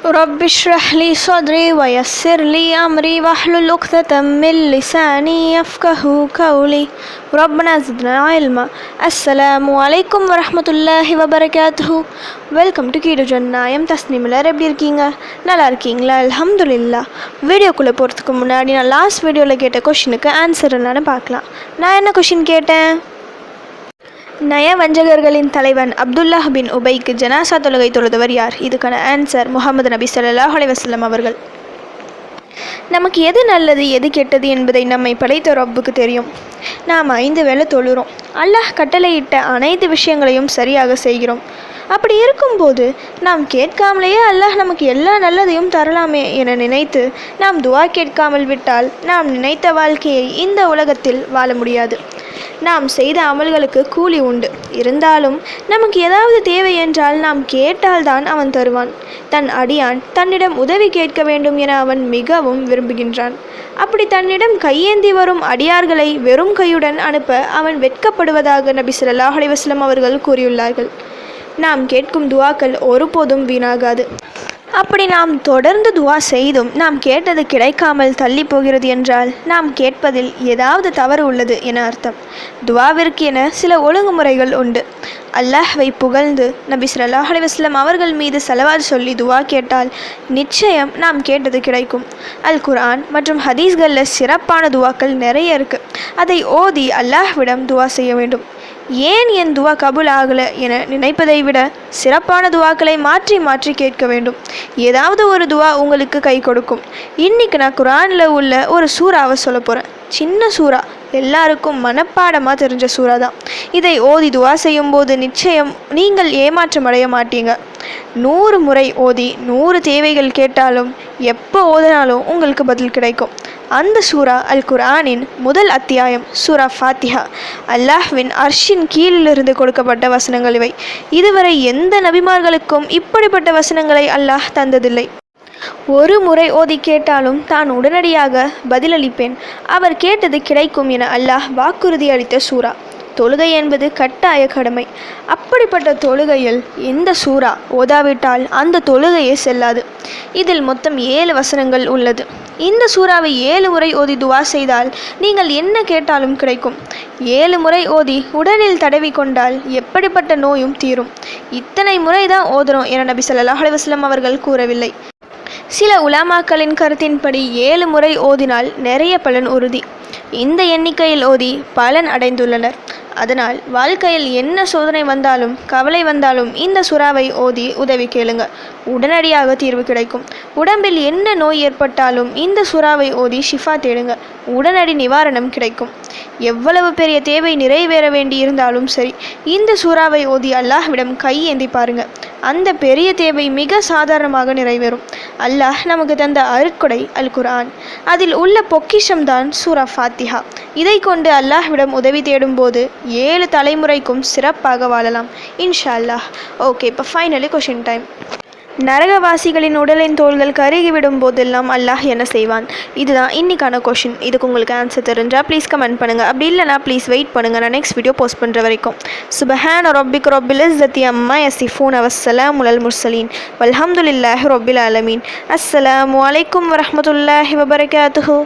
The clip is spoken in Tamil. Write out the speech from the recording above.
رب اشرح لي صدري ويسر لي أمري واحلل عقدة من لساني يفقهوا قولي ربنا زدنا علما. அஸ்ஸலாமு அலைக்கும் வரஹ்மத்துல்லாஹி வபரகாத்துஹு. வெல்கம் டு கீடு ஜன்னாயம். தஸ்னீம் எல்லாரும் எப்படி இருக்கீங்க? நல்லா இருக்கீங்களா? அல்ஹம்துலில்லாஹ். வீடியோக்குள்ளே போகிறதுக்கு முன்னாடி நான் லாஸ்ட் வீடியோவில் கேட்ட கொஷினுக்கு ஆன்சர் என்னன்னு பார்க்கலாம். நான் என்ன கொஷின் கேட்டேன்? நயவஞ்சகர்களின் தலைவன் அப்துல்லாஹ் பின் உபைக்கு ஜனாசா தொழுகை தொழுதவர் யார்? இதுக்கான ஆன்சர் முஹம்மது நபி ஸல்லல்லாஹு அலைஹி வஸல்லம் அவர்கள். நமக்கு எது நல்லது எது கெட்டது என்பதை நம்மை படைத்த ரப்புக்கு தெரியும். நாம் 5 வேளை தொழுகிறோம். அல்லாஹ் கட்டளையிட்ட அனைத்து விஷயங்களையும் சரியாக செய்கிறோம். அப்படி இருக்கும்போது நாம் கேட்காமலேயே அல்லாஹ் நமக்கு எல்லா நல்லதையும் தரலாமே என நினைத்து நாம் துஆ கேட்காமல் விட்டால் நாம் நினைத்த வாழ்க்கையை இந்த உலகத்தில் வாழ முடியாது. நாம் செய்த அமல்களுக்கு கூலி உண்டு. இருந்தாலும் நமக்கு ஏதாவது தேவை என்றால் நாம் கேட்டால்தான் அவன் தருவான். தன் அடியான் தன்னிடம் உதவி கேட்க வேண்டும் என அவன் மிகவும் விரும்புகின்றான். அப்படி தன்னிடம் கையேந்தி வரும் அடியார்களை வெறும் கையுடன் அனுப்ப அவன் வெட்கப்படுவதாக நபி ஸல்லல்லாஹு அலைஹி வஸல்லம் அவர்கள் கூறியுள்ளார்கள். நாம் கேட்கும் துஆக்கள் ஒருபோதும் வீணாகாது. அப்படி நாம் தொடர்ந்து துஆ செய்தும் நாம் கேட்டது கிடைக்காமல் தள்ளி போகிறது என்றால் நாம் கேட்பதில் ஏதாவது தவறு உள்ளது என அர்த்தம். துஆவிற்கு என சில ஒழுங்குமுறைகள் உண்டு. அல்லாஹ்வை புகழ்ந்து நபி ஸல்லல்லாஹு அலைஹி வஸல்லம் அவர்கள் மீது ஸலவாத் சொல்லி துஆ கேட்டால் நிச்சயம் நாம் கேட்டது கிடைக்கும். அல் குர்ஆன் மற்றும் ஹதீஸ்களில் சிறப்பான துஆக்கள் நிறைய இருக்குது. அதை ஓதி அல்லாஹ்விடம் துஆ செய்ய வேண்டும். ஏன் என் துஆ கபூல் ஆகலை என நினைப்பதை விட சிறப்பான துஆக்களை மாற்றி மாற்றி கேட்க வேண்டும். ஏதாவது ஒரு துஆ உங்களுக்கு கை கொடுக்கும். இன்றைக்கி நான் குர்ஆனில் உள்ள ஒரு சூறாவை சொல்ல போகிறேன். சின்ன சூறா, எல்லாருக்கும் மனப்பாடமாக தெரிஞ்ச சூறா தான். இதை ஓதி துஆ செய்யும்போது நிச்சயம் நீங்கள் ஏமாற்றம் அடைய மாட்டீங்க. 100 முறை ஓதி 100 தேவைகள் கேட்டாலும் எப்போ ஓதினாலும் உங்களுக்கு பதில் கிடைக்கும். அந்த சூரா அல் குர்ஆனின் முதல் அத்தியாயம் சூரா ஃபாத்திஹா. அல்லாஹ்வின் அர்ஷின் கீழிலிருந்து கொடுக்கப்பட்ட வசனங்கள் இவை. இதுவரை எந்த நபிமார்களுக்கும் இப்படிப்பட்ட வசனங்களை அல்லாஹ் தந்ததில்லை. ஒரு முறை ஓதி கேட்டாலும் தான் உடனடியாக பதிலளிப்பேன், அவர் கேட்டது கிடைக்கும் என அல்லாஹ் வாக்குறுதி அளித்த சூரா. தொழுகை என்பது கட்டாய கடமை. அப்படிப்பட்ட தொழுகையில் இந்த சூறா ஓதாவிட்டால் அந்த தொழுகையே செல்லாது. இதில் மொத்தம் 7 வசனங்கள் உள்ளது. இந்த சூறாவை 7 முறை ஓதி துஆ செய்தால் நீங்கள் என்ன கேட்டாலும் கிடைக்கும். 7 முறை ஓதி உடலில் தடவி கொண்டால் எப்படிப்பட்ட நோயும் தீரும். இத்தனை முறை தான் ஓதுறோம் என நபி ஸல்லல்லாஹு அலைஹி வஸல்லம் அவர்கள் கூறவில்லை. சில உலமாக்களின் கருத்தின்படி 7 முறை ஓதினால் நிறைய பலன் உறுதி. இந்த எண்ணிக்கையில் ஓதி பலன் அடைந்துள்ளனர். அதனால் வாழ்க்கையில் என்ன சோதனை வந்தாலும் கவலை வந்தாலும் இந்த சூறாவை ஓதி உதவி கேளுங்க. உடனடியாக தீர்வு கிடைக்கும். உடம்பில் என்ன நோய் ஏற்பட்டாலும் இந்த சூறாவை ஓதி ஷிஃபா தேடுங்க. உடனடி நிவாரணம் கிடைக்கும். எவ்வளவு பெரிய தேவை நிறைவேற வேண்டி இருந்தாலும் சரி, இந்த சூறாவை ஓதி அல்லாஹ்விடம் கையேந்தி பாருங்க. அந்த பெரிய தேவை மிக சாதாரணமாக நிறைவேறும். அல்லாஹ் நமக்கு தந்த அருட்கொடை அல் குர்ஆன். அதில் உள்ள பொக்கிஷம்தான் சூரா ஃபாத்திஹா. இதை கொண்டு அல்லாஹ்விடம் உதவி தேடும்போது 7 தலைமுறைக்கும் சிறப்பாக வாழலாம் இன்ஷா அல்லாஹ். ஓகே, இப்போ ஃபைனலி கொஷின் டைம். நரகவாசிகளின் உடலின் தோள்கள் கருகிவிடும் போதெல்லாம் அல்லாஹ் என்ன செய்வான்? இதுதான் இன்னைக்கான கொஷின். இதுக்கு உங்களுக்கு ஆன்சர் தெரிஞ்சால் ப்ளீஸ் கமெண்ட் பண்ணுங்கள். அப்படி இல்லைனா ப்ளீஸ் வெயிட் பண்ணுங்கள், நான் நெக்ஸ்ட் வீடியோ போஸ்ட் பண்ணுற வரைக்கும். சுபஹான ரப்பிக் ரப்பில் இஸ்ஸத்தி அம்மா யசிஃபூன் வஸ்ஸலாமு அலல் முர்சலீன் வல்ஹம்துலில்லாஹி ரப்பில் ஆலமீன். அஸ்ஸலாமு அலைக்கும் வரஹ்மத்துல்லாஹி வபரகாத்துஹு.